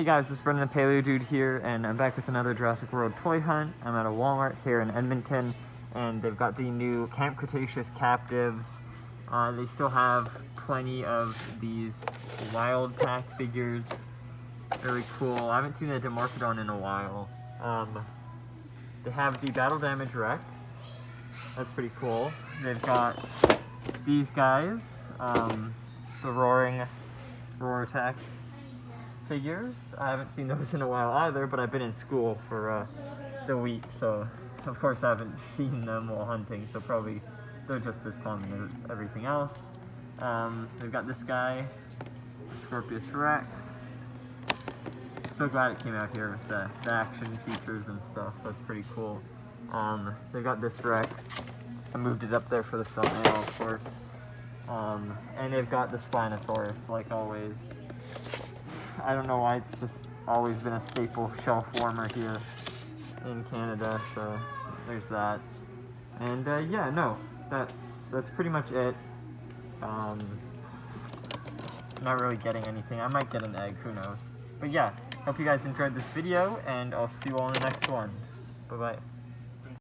Hey guys, it's Brendan the Paleo Dude here, and I'm back with another Jurassic World toy hunt. I'm at a Walmart here in Edmonton, and they've got the new Camp Cretaceous captives. They still have plenty of these wild pack figures. Very cool. I haven't seen the Destructasaurus in a while. They have the Battle Damage Rex. That's pretty cool. They've got these guys, the Roar Attack figures. I haven't seen those in a while either, but I've been in school for the week, so of course I haven't seen them while hunting, so probably they're just as common as everything else. They've got this guy, Scorpius Rex. So glad it came out here with the action features and stuff. That's pretty cool. They've got this Rex. I moved it up there for the thumbnail, of course. And they've got the Spinosaurus, like always. I don't know why, it's just always been a staple shelf warmer here in Canada, so there's that. And yeah, no, that's pretty much it. Not really getting anything. I might get an egg, who knows. But yeah, hope you guys enjoyed this video, and I'll see you all in the next one. Bye-bye.